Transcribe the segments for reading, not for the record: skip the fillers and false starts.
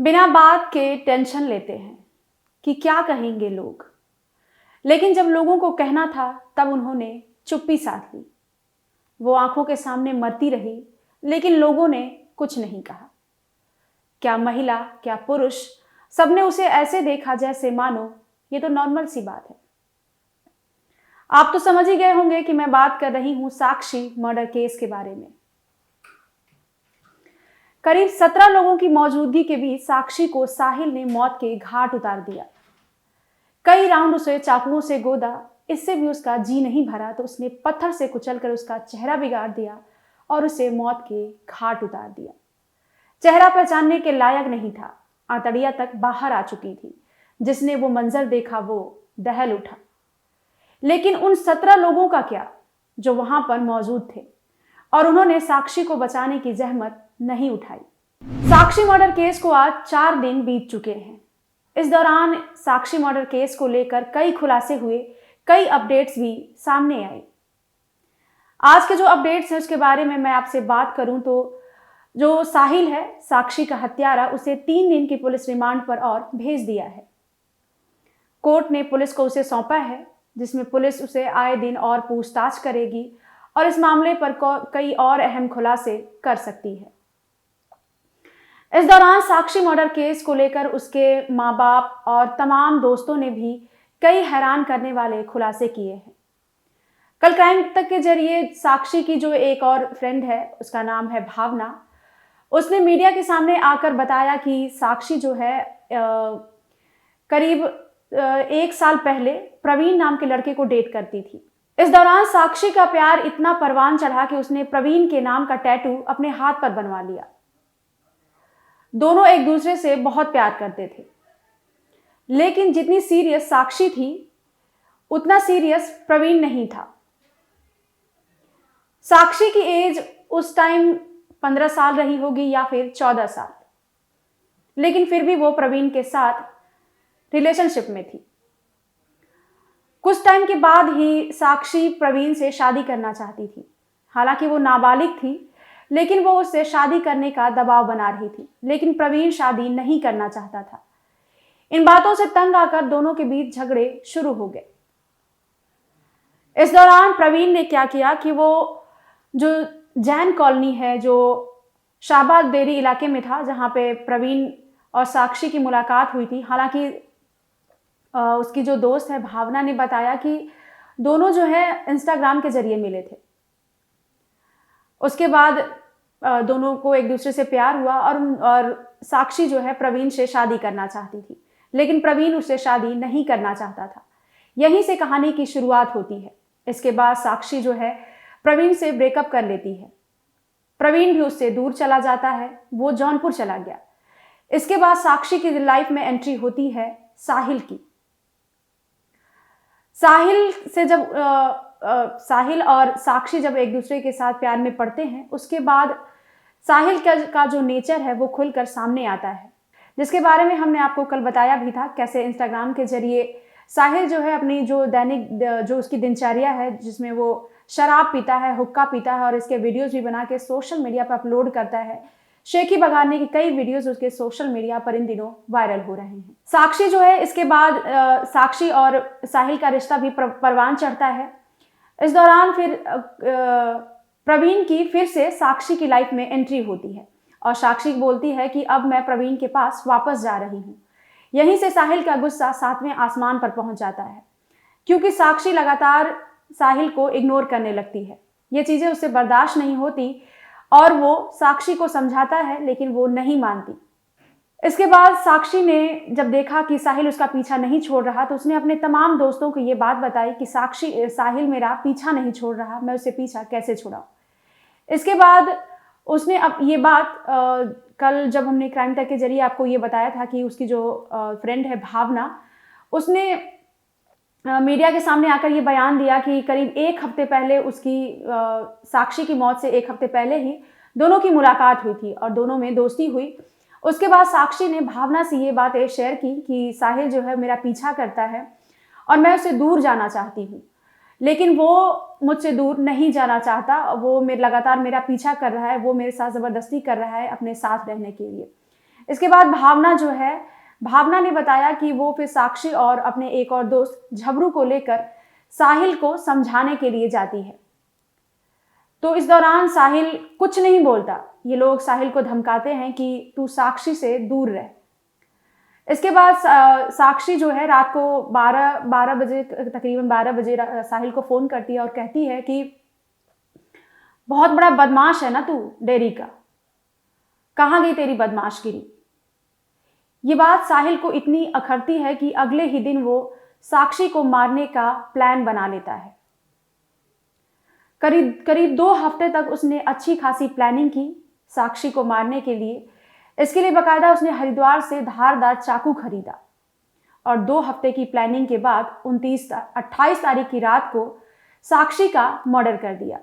बिना बात के टेंशन लेते हैं कि क्या कहेंगे लोग। लेकिन जब लोगों को कहना था तब उन्होंने चुप्पी साध ली। वो आंखों के सामने मरती रही लेकिन लोगों ने कुछ नहीं कहा। क्या महिला क्या पुरुष, सबने उसे ऐसे देखा जैसे मानो ये तो नॉर्मल सी बात है। आप तो समझ ही गए होंगे कि मैं बात कर रही हूं साक्षी मर्डर केस के बारे में। करीब 17 लोगों की मौजूदगी के बीच साक्षी को साहिल ने मौत के घाट उतार दिया। कई राउंड उसे चाकुओं से गोदा, इससे भी उसका जी नहीं भरा तो उसने पत्थर से कुचलकर उसका चेहरा बिगाड़ दिया और उसे मौत के घाट उतार दिया। चेहरा पहचानने के लायक नहीं था, आंतड़ियां तक बाहर आ चुकी थी। जिसने वो मंजर देखा वो दहल उठा। लेकिन उन 17 लोगों का क्या जो वहां पर मौजूद थे और उन्होंने साक्षी को बचाने की जहमत नहीं उठाई। साक्षी मर्डर केस को आज 4 दिन बीत चुके हैं। इस दौरान साक्षी मर्डर केस को लेकर कई खुलासे हुए, कई अपडेट्स भी सामने आए। आज के जो अपडेट्स हैं उसके बारे में मैं आपसे बात करूं तो जो साहिल है, साक्षी का हत्यारा, उसे 3 दिन की पुलिस रिमांड पर और भेज दिया है। कोर्ट ने पुलिस को उसे सौंपा है, जिसमें पुलिस उसे आए दिन और पूछताछ करेगी और इस मामले पर कई और अहम खुलासे कर सकती है। इस दौरान साक्षी मर्डर केस को लेकर उसके माँ बाप और तमाम दोस्तों ने भी कई हैरान करने वाले खुलासे किए हैं। कल क्राइम तक के जरिए साक्षी की जो एक और फ्रेंड है, उसका नाम है भावना, उसने मीडिया के सामने आकर बताया कि साक्षी जो है करीब 1 साल पहले प्रवीण नाम के लड़के को डेट करती थी। इस दौरान साक्षी का प्यार इतना परवान चढ़ा कि उसने प्रवीण के नाम का टैटू अपने हाथ पर बनवा लिया। दोनों एक दूसरे से बहुत प्यार करते थे, लेकिन जितनी सीरियस साक्षी थी उतना सीरियस प्रवीण नहीं था। साक्षी की एज उस टाइम 15 साल रही होगी या फिर 14 साल, लेकिन फिर भी वो प्रवीण के साथ रिलेशनशिप में थी। कुछ टाइम के बाद ही साक्षी प्रवीण से शादी करना चाहती थी। हालांकि वो नाबालिग थी, लेकिन वो उससे शादी करने का दबाव बना रही थी, लेकिन प्रवीण शादी नहीं करना चाहता था। इन बातों से तंग आकर दोनों के बीच झगड़े शुरू हो गए। इस दौरान प्रवीण ने क्या किया कि वो जो जैन कॉलोनी है, जो शाहबाद देरी इलाके में था, जहां पे प्रवीण और साक्षी की मुलाकात हुई थी। हालांकि उसकी जो दोस्त है भावना ने बताया कि दोनों जो है इंस्टाग्राम के जरिए मिले थे। उसके बाद दोनों को एक दूसरे से प्यार हुआ और साक्षी जो है प्रवीण से शादी करना चाहती थी, लेकिन प्रवीण उससे शादी नहीं करना चाहता था। यहीं से कहानी की शुरुआत होती है। इसके बाद साक्षी जो है प्रवीण से ब्रेकअप कर लेती है। प्रवीण भी उससे दूर चला जाता है, वो जौनपुर चला गया। इसके बाद साक्षी की लाइफ में एंट्री होती है साहिल की। साहिल और साक्षी जब एक दूसरे के साथ प्यार में पड़ते हैं, उसके बाद साहिल का जो नेचर है वो खुलकर सामने आता है, जिसके बारे में हमने आपको कल बताया भी था। कैसे इंस्टाग्राम के जरिए साहिल जो है अपनी जो दैनिक जो उसकी दिनचर्या है, जिसमें वो शराब पीता है, हुक्का पीता है और इसके वीडियोज भी बना के सोशल मीडिया पर अपलोड करता है। शेखी बगाने की कई वीडियोस उसके सोशल मीडिया पर इन दिनों वायरल हो रहे हैं। साक्षी जो है, इसके बाद साक्षी और साहिल का रिश्ता भी परवान चढ़ता है। इस दौरान फिर प्रवीण की फिर से साक्षी की लाइफ में एंट्री होती है और साक्षी बोलती है कि अब मैं प्रवीण के पास वापस जा रही हूँ। यहीं से साहिल का गुस्सा 7वें आसमान पर पहुंच जाता है, क्योंकि साक्षी लगातार साहिल को इग्नोर करने लगती है। ये चीजें उससे बर्दाश्त नहीं होती और वो साक्षी को समझाता है, लेकिन वो नहीं मानती। इसके बाद साक्षी ने जब देखा कि साहिल उसका पीछा नहीं छोड़ रहा, तो उसने अपने तमाम दोस्तों को ये बात बताई कि साहिल मेरा पीछा नहीं छोड़ रहा, मैं उससे पीछा कैसे छुड़ाऊं। इसके बाद उसने अब ये बात कल जब हमने क्राइम तक के जरिए आपको ये बताया था कि उसकी जो फ्रेंड है भावना, उसने मीडिया के सामने आकर ये बयान दिया कि करीब 1 हफ्ते पहले उसकी साक्षी की मौत से 1 हफ्ते पहले ही दोनों की मुलाकात हुई थी और दोनों में दोस्ती हुई। उसके बाद साक्षी ने भावना से ये बातें शेयर की कि साहिल जो है मेरा पीछा करता है और मैं उससे दूर जाना चाहती हूँ, लेकिन वो मुझसे दूर नहीं जाना चाहता। वो लगातार मेरा पीछा कर रहा है, वो मेरे साथ ज़बरदस्ती कर रहा है अपने साथ रहने के लिए। इसके बाद भावना ने बताया कि वो फिर साक्षी और अपने एक और दोस्त झबरू को लेकर साहिल को समझाने के लिए जाती है। तो इस दौरान साहिल कुछ नहीं बोलता। ये लोग साहिल को धमकाते हैं कि तू साक्षी से दूर रह। इसके बाद साक्षी जो है रात को 12 बजे, तकरीबन 12 बजे साहिल को फ़ोन करती है और कहती है कि बहुत बड़ा बदमाश है ना तू डेरी का, कहाँ गई तेरी बदमाशगिरी। ये बात साहिल को इतनी अखरती है कि अगले ही दिन वो साक्षी को मारने का प्लान बना लेता है। करीब 2 हफ्ते तक उसने अच्छी खासी प्लानिंग की साक्षी को मारने के लिए। इसके लिए बाकायदा उसने हरिद्वार से धारदार चाकू खरीदा और 2 हफ्ते की प्लानिंग के बाद 28 तारीख की रात को साक्षी का मर्डर कर दिया।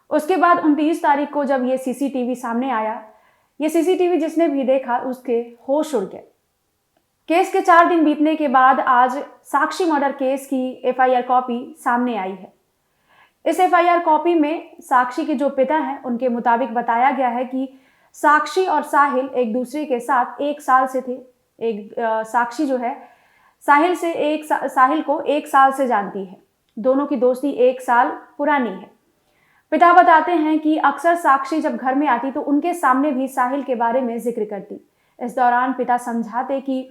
उसके बाद 29 तारीख को जब ये सीसीटीवी सामने आया, ये सीसीटीवी जिसने भी देखा उसके होश उड़ गए। केस के 4 दिन बीतने के बाद आज साक्षी मर्डर केस की एफआईआर कॉपी सामने आई है। इस एफआईआर कॉपी में साक्षी के जो पिता हैं उनके मुताबिक बताया गया है कि साक्षी और साहिल एक दूसरे के साथ 1 साल से थे। साक्षी जो है साहिल को 1 साल से जानती है। दोनों की दोस्ती 1 साल पुरानी है। पिता बताते हैं कि अक्सर साक्षी जब घर में आती तो उनके सामने भी साहिल के बारे में जिक्र करती। इस दौरान पिता समझाते कि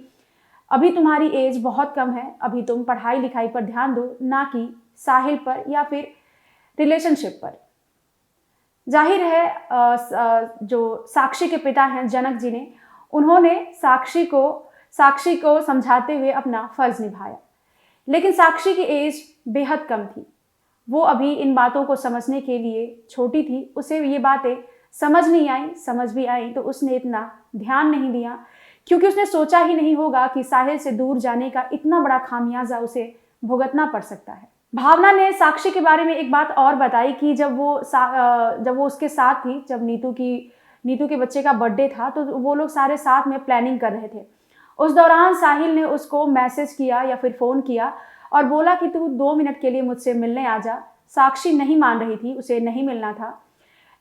अभी तुम्हारी एज बहुत कम है, अभी तुम पढ़ाई लिखाई पर ध्यान दो, ना कि साहिल पर या फिर रिलेशनशिप पर। जाहिर है जो साक्षी के पिता हैं जनक जी ने, उन्होंने साक्षी को समझाते हुए अपना फर्ज निभाया। लेकिन साक्षी की एज बेहद कम थी। वो अभी इन बातों को समझने के लिए छोटी थी। उसे ये बातें समझ नहीं आई, समझ भी आई तो उसने इतना ध्यान नहीं दिया, क्योंकि उसने सोचा ही नहीं होगा कि साहिल से दूर जाने का इतना बड़ा खामियाजा उसे भुगतना पड़ सकता है। भावना ने साक्षी के बारे में एक बात और बताई कि जब वो उसके साथ थी, जब नीतू के बच्चे का बर्थडे था, तो वो लोग सारे साथ में प्लानिंग कर रहे थे। उस दौरान साहिल ने उसको मैसेज किया या फिर फ़ोन किया और बोला कि तू 2 मिनट के लिए मुझसे मिलने आ जा। साक्षी नहीं मान रही थी, उसे नहीं मिलना था,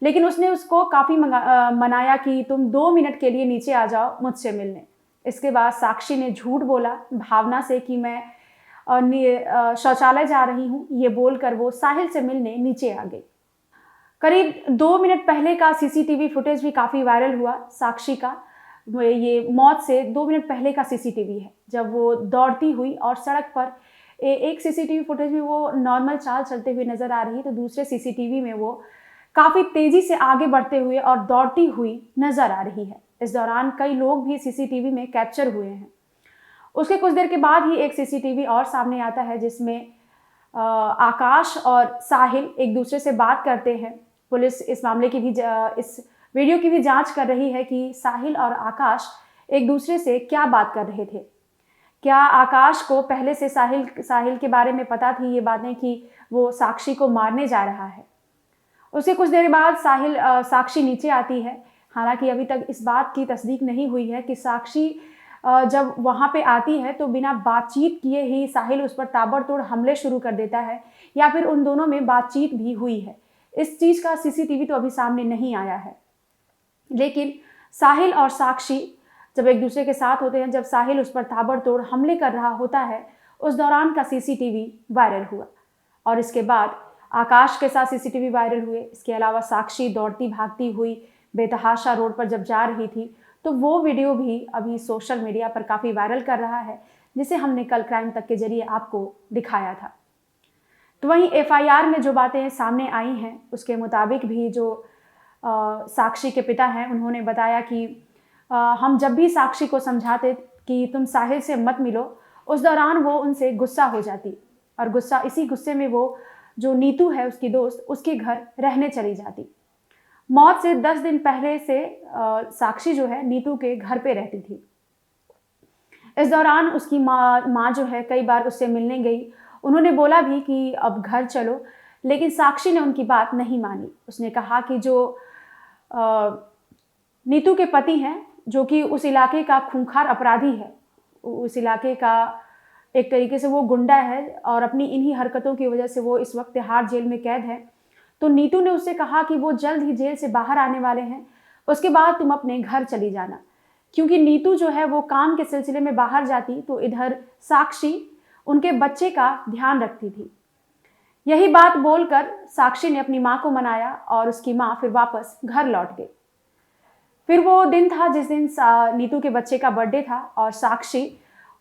लेकिन उसने उसको काफ़ी मनाया कि तुम 2 मिनट के लिए नीचे आ जाओ मुझसे मिलने। इसके बाद साक्षी ने झूठ बोला भावना से कि मैं शौचालय जा रही हूँ। ये बोलकर वो साहिल से मिलने नीचे आ गई। करीब 2 मिनट पहले का सीसीटीवी फुटेज भी काफ़ी वायरल हुआ। साक्षी का ये मौत से 2 मिनट पहले का सीसीटीवी है, जब वो दौड़ती हुई और सड़क पर एक सीसीटीवी फुटेज में वो नॉर्मल चाल चलते हुए नजर आ रही है, तो दूसरे सीसीटीवी में वो काफ़ी तेज़ी से आगे बढ़ते हुए और दौड़ती हुई नजर आ रही है। इस दौरान कई लोग भी सीसीटीवी में कैप्चर हुए हैं। उसके कुछ देर के बाद ही एक सीसीटीवी और सामने आता है जिसमें आकाश और साहिल एक दूसरे से बात करते हैं। पुलिस इस मामले की भी इस वीडियो की भी जांच कर रही है कि साहिल और आकाश एक दूसरे से क्या बात कर रहे थे। क्या आकाश को पहले से साहिल के बारे में पता थी ये बातें कि वो साक्षी को मारने जा रहा है। उसके कुछ देर बाद साक्षी नीचे आती है। हालांकि अभी तक इस बात की तस्दीक नहीं हुई है कि साक्षी जब वहाँ पे आती है तो बिना बातचीत किए ही साहिल उस पर ताबड़तोड़ हमले शुरू कर देता है या फिर उन दोनों में बातचीत भी हुई है। इस चीज़ का सीसीटीवी तो अभी सामने नहीं आया है। लेकिन साहिल और साक्षी जब एक दूसरे के साथ होते हैं, जब साहिल उस पर ताबड़तोड़ हमले कर रहा होता है, उस दौरान का सीसीटीवी वायरल हुआ और इसके बाद आकाश के साथ सीसीटीवी वायरल हुए। इसके अलावा साक्षी दौड़ती भागती हुई बेतहाशा रोड पर जब जा रही थी, तो वो वीडियो भी अभी सोशल मीडिया पर काफ़ी वायरल कर रहा है, जिसे हमने कल क्राइम तक के जरिए आपको दिखाया था। तो वहीं एफआईआर में जो बातें सामने आई हैं उसके मुताबिक भी जो साक्षी के पिता हैं उन्होंने बताया कि हम जब भी साक्षी को समझाते कि तुम साहिल से मत मिलो, उस दौरान वो उनसे गुस्सा हो जाती और इसी गुस्से में वो जो नीतू है उसकी दोस्त, उसके घर रहने चली जाती। मौत से 10 दिन पहले से साक्षी जो है नीतू के घर पे रहती थी। इस दौरान उसकी माँ जो है कई बार उससे मिलने गई। उन्होंने बोला भी कि अब घर चलो, लेकिन साक्षी ने उनकी बात नहीं मानी। उसने कहा कि जो नीतू के पति हैं, जो कि उस इलाके का खूंखार अपराधी है, उस इलाके का एक तरीके से वो गुंडा है और अपनी इन्हीं हरकतों की वजह से वो इस वक्त तिहाड़ जेल में कैद है। तो नीतू ने उससे कहा कि वो जल्द ही जेल से बाहर आने वाले हैं, उसके बाद तुम अपने घर चली जाना। क्योंकि नीतू जो है वो काम के सिलसिले में बाहर जाती तो इधर साक्षी उनके बच्चे का ध्यान रखती थी। यही बात बोलकर साक्षी ने अपनी माँ को मनाया और उसकी माँ फिर वापस घर लौट गई। फिर वो दिन था जिस दिन नीतू के बच्चे का बर्थडे था और साक्षी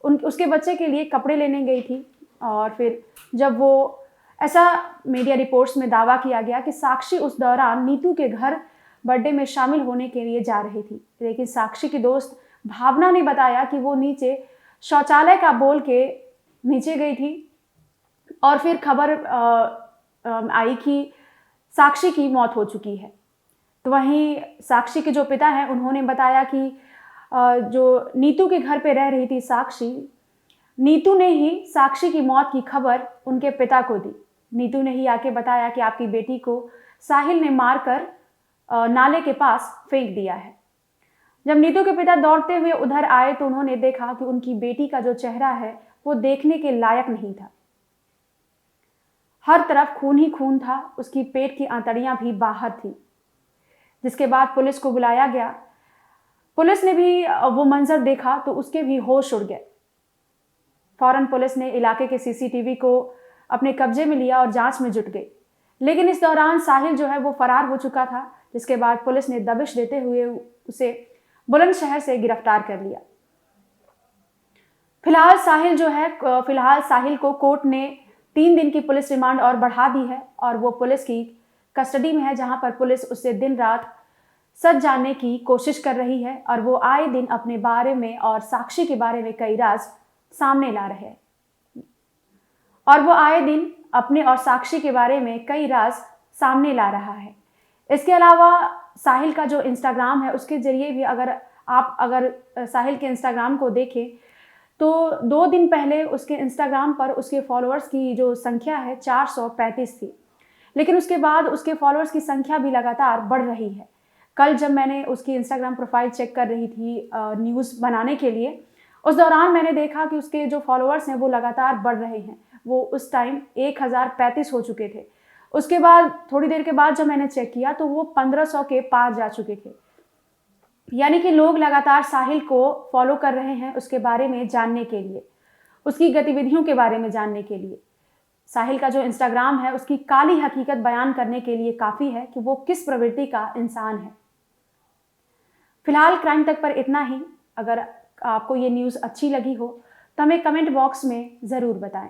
उसके बच्चे के लिए कपड़े लेने गई थी। और फिर जब वो ऐसा मीडिया रिपोर्ट्स में दावा किया गया कि साक्षी उस दौरान नीतू के घर बर्थडे में शामिल होने के लिए जा रही थी, लेकिन साक्षी की दोस्त भावना ने बताया कि वो नीचे शौचालय का बोल के नीचे गई थी और फिर खबर आई कि साक्षी की मौत हो चुकी है। तो वहीं साक्षी के जो पिता हैं उन्होंने बताया कि जो नीतू के घर पे रह रही थी साक्षी, नीतू ने ही साक्षी की मौत की खबर उनके पिता को दी। नीतू ने ही आके बताया कि आपकी बेटी को साहिल ने मारकर नाले के पास फेंक दिया है। जब नीतू के पिता दौड़ते हुए उधर आए तो उन्होंने देखा कि उनकी बेटी का जो चेहरा है वो देखने के लायक नहीं था। हर तरफ खून ही खून था, उसकी पेट की आंतड़ियां भी बाहर थी। जिसके बाद पुलिस को बुलाया गया। पुलिस ने भी वो मंजर देखा तो उसके भी होश उड़ गए। फौरन पुलिस ने इलाके के सीसीटीवी को अपने कब्जे में लिया और जांच में जुट गई। लेकिन इस दौरान साहिल जो है वो फरार हो चुका था, जिसके बाद पुलिस ने दबिश देते हुए उसे बुलंदशहर से गिरफ्तार कर लिया। फिलहाल साहिल को कोर्ट ने 3 दिन की पुलिस रिमांड और बढ़ा दी है और वो पुलिस की कस्टडी में है, जहां पर पुलिस उससे दिन रात सच जानने की कोशिश कर रही है और वो आए दिन अपने बारे में और साक्षी के बारे में कई राज सामने ला रहे हैं और वो आए दिन अपने और साक्षी के बारे में कई राज सामने ला रहा है। इसके अलावा साहिल का जो इंस्टाग्राम है उसके जरिए भी अगर साहिल के इंस्टाग्राम को देखें तो 2 दिन पहले उसके इंस्टाग्राम पर उसके फॉलोअर्स की जो संख्या है 435 थी, लेकिन उसके बाद उसके फॉलोअर्स की संख्या भी लगातार बढ़ रही है। कल जब मैंने उसकी इंस्टाग्राम प्रोफाइल चेक कर रही थी न्यूज़ बनाने के लिए, उस दौरान मैंने देखा कि उसके जो फॉलोअर्स हैं वो लगातार बढ़ रहे हैं। वो उस टाइम 1035 हो चुके थे। उसके बाद थोड़ी देर के बाद जब मैंने चेक किया तो वो 1500 के पार जा चुके थे। यानी कि लोग लगातार साहिल को फॉलो कर रहे हैं उसके बारे में जानने के लिए, उसकी गतिविधियों के बारे में जानने के लिए। साहिल का जो इंस्टाग्राम है उसकी काली हकीकत बयान करने के लिए काफ़ी है कि वो किस प्रवृत्ति का इंसान है। फिलहाल क्राइम तक पर इतना ही। अगर आपको ये न्यूज़ अच्छी लगी हो तो हमें कमेंट बॉक्स में ज़रूर बताएं।